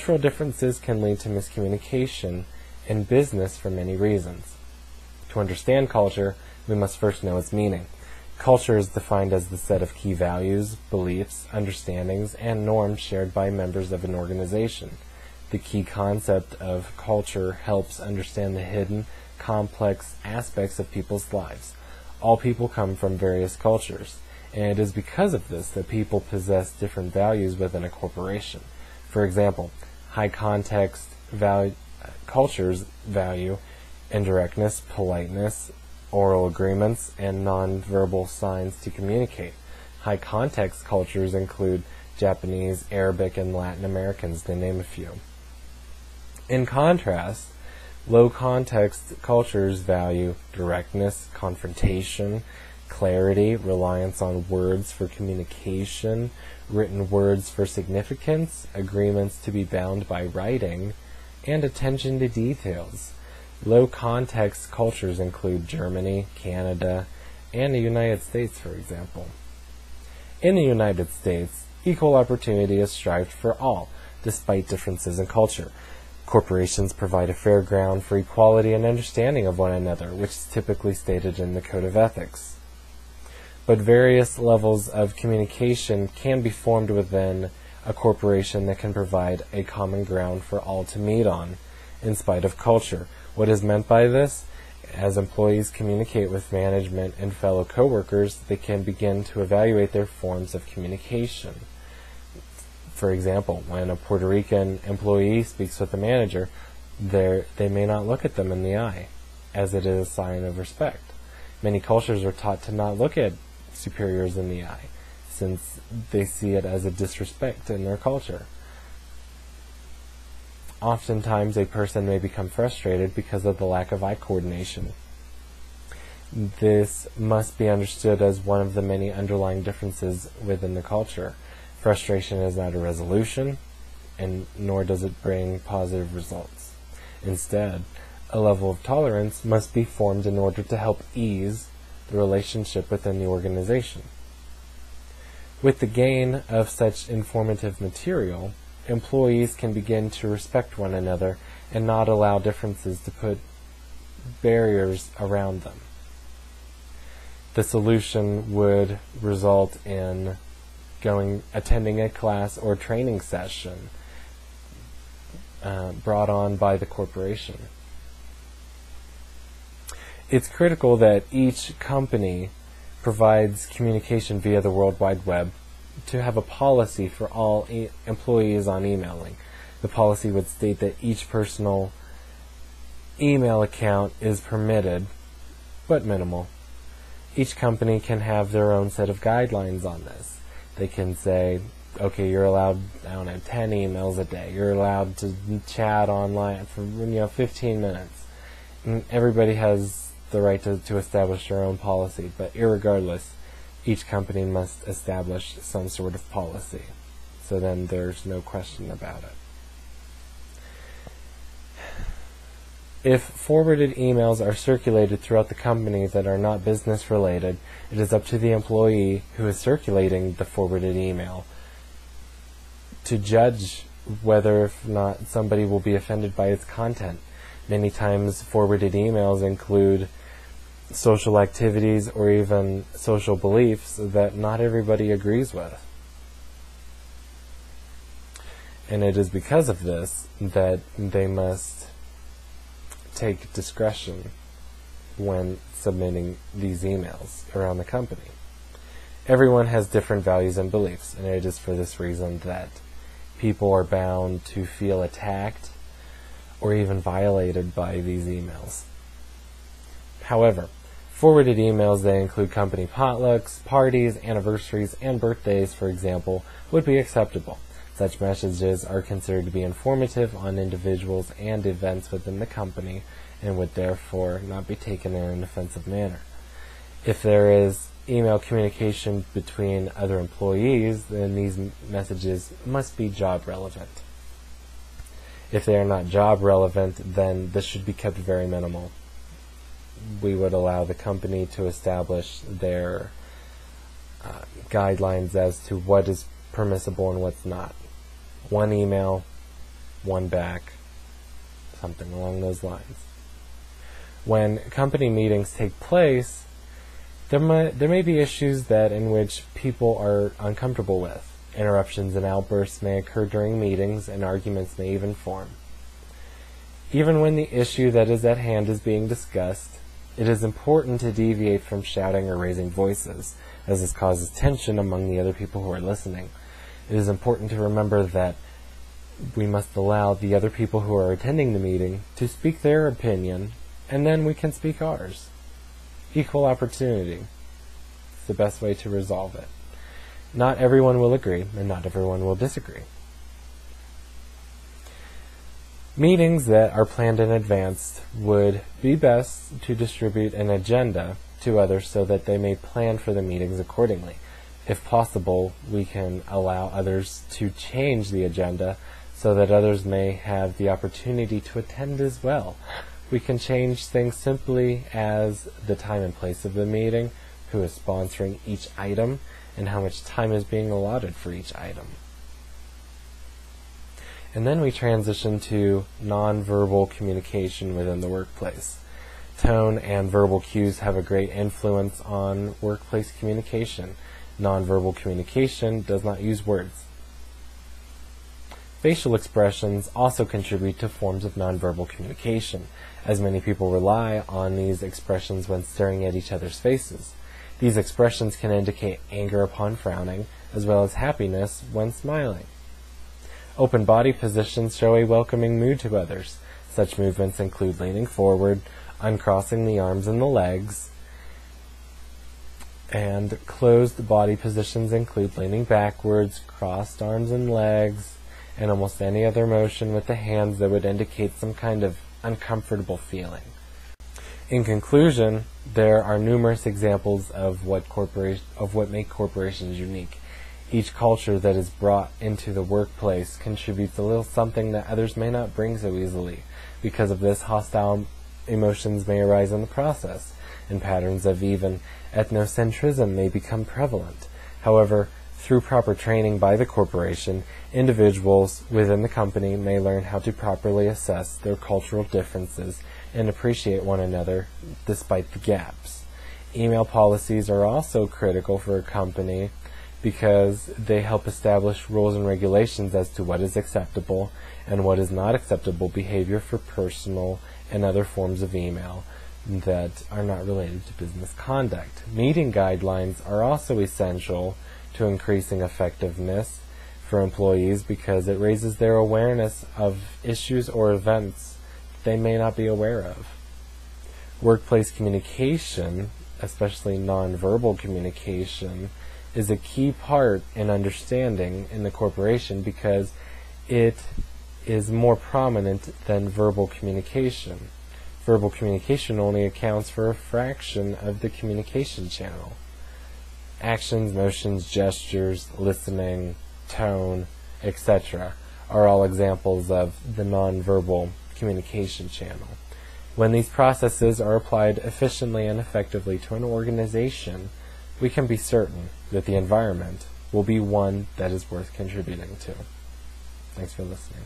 Cultural differences can lead to miscommunication in business for many reasons. To understand culture, we must first know its meaning. Culture is defined as the set of key values, beliefs, understandings, and norms shared by members of an organization. The key concept of culture helps understand the hidden, complex aspects of people's lives. All people come from various cultures, and it is because of this that people possess different values within a corporation. For example, high context cultures value indirectness, politeness, oral agreements, and nonverbal signs to communicate. High context cultures include Japanese, Arabic, and Latin Americans, to name a few. In contrast, low context cultures value directness, confrontation, clarity, reliance on words for communication, written words for significance, agreements to be bound by writing, and attention to details. Low context cultures include Germany, Canada, and the United States, for example. In the United States, equal opportunity is strived for all, despite differences in culture. Corporations provide a fair ground for equality and understanding of one another, which is typically stated in the Code of Ethics. But various levels of communication can be formed within a corporation that can provide a common ground for all to meet on, in spite of culture. What is meant by this? As employees communicate with management and fellow coworkers, they can begin to evaluate their forms of communication. For example, when a Puerto Rican employee speaks with a manager, they may not look at them in the eye, as it is a sign of respect. Many cultures are taught to not look at superiors in the eye, since they see it as a disrespect in their culture. Oftentimes, a person may become frustrated because of the lack of eye coordination. This must be understood as one of the many underlying differences within the culture. Frustration is not a resolution, and nor does it bring positive results. Instead, a level of tolerance must be formed in order to help ease the relationship within the organization. With the gain of such informative material, employees can begin to respect one another and not allow differences to put barriers around them. The solution would result in attending a class or training session brought on by the corporation. It's critical that each company provides communication via the World Wide Web to have a policy for all employees on emailing. The policy would state that each personal email account is permitted, but minimal. Each company can have their own set of guidelines on this. They can say, okay, you're allowed, 10 emails a day. You're allowed to chat online for 15 minutes. And everybody has the right to establish their own policy, but irregardless, each company must establish some sort of policy. So then there's no question about it. If forwarded emails are circulated throughout the company that are not business related, it is up to the employee who is circulating the forwarded email to judge whether or not somebody will be offended by its content. Many times forwarded emails include social activities or even social beliefs that not everybody agrees with. And it is because of this that they must take discretion when submitting these emails around the company. Everyone has different values and beliefs, and it is for this reason that people are bound to feel attacked or even violated by these emails. However, forwarded emails that include company potlucks, parties, anniversaries, and birthdays, for example, would be acceptable. Such messages are considered to be informative on individuals and events within the company and would therefore not be taken in an offensive manner. If there is email communication between other employees, then these messages must be job relevant. If they are not job relevant, then this should be kept very minimal. We would allow the company to establish their guidelines as to what is permissible and what's not. One email one back, something along those lines. When company meetings take place, there may be issues in which people are uncomfortable with. Interruptions and outbursts may occur during meetings, and arguments may even form. Even when the issue that is at hand is being discussed, it is important to deviate from shouting or raising voices, as this causes tension among the other people who are listening. It is important to remember that we must allow the other people who are attending the meeting to speak their opinion, and then we can speak ours. Equal opportunity. It's the best way to resolve it. Not everyone will agree, and not everyone will disagree. Meetings that are planned in advance would be best to distribute an agenda to others so that they may plan for the meetings accordingly. If possible, we can allow others to change the agenda so that others may have the opportunity to attend as well. We can change things simply as the time and place of the meeting, who is sponsoring each item, and how much time is being allotted for each item. And then we transition to nonverbal communication within the workplace. Tone and verbal cues have a great influence on workplace communication. Nonverbal communication does not use words. Facial expressions also contribute to forms of nonverbal communication, as many people rely on these expressions when staring at each other's faces. These expressions can indicate anger upon frowning, as well as happiness when smiling. Open body positions show a welcoming mood to others. Such movements include leaning forward, uncrossing the arms and the legs, and closed body positions include leaning backwards, crossed arms and legs, and almost any other motion with the hands that would indicate some kind of uncomfortable feeling. In conclusion, there are numerous examples of what make corporations unique. Each culture that is brought into the workplace contributes a little something that others may not bring so easily. Because of this, hostile emotions may arise in the process, and patterns of even ethnocentrism may become prevalent. However, through proper training by the corporation, individuals within the company may learn how to properly assess their cultural differences and appreciate one another despite the gaps. Email policies are also critical for a company because they help establish rules and regulations as to what is acceptable and what is not acceptable behavior for personal and other forms of email that are not related to business conduct. Meeting guidelines are also essential to increasing effectiveness for employees because it raises their awareness of issues or events they may not be aware of. Workplace communication, especially nonverbal communication, is a key part in understanding in the corporation because it is more prominent than verbal communication. Verbal communication only accounts for a fraction of the communication channel. Actions, motions, gestures, listening, tone, etc. are all examples of the nonverbal communication channel. When these processes are applied efficiently and effectively to an organization, we can be certain that the environment will be one that is worth contributing to. Thanks for listening.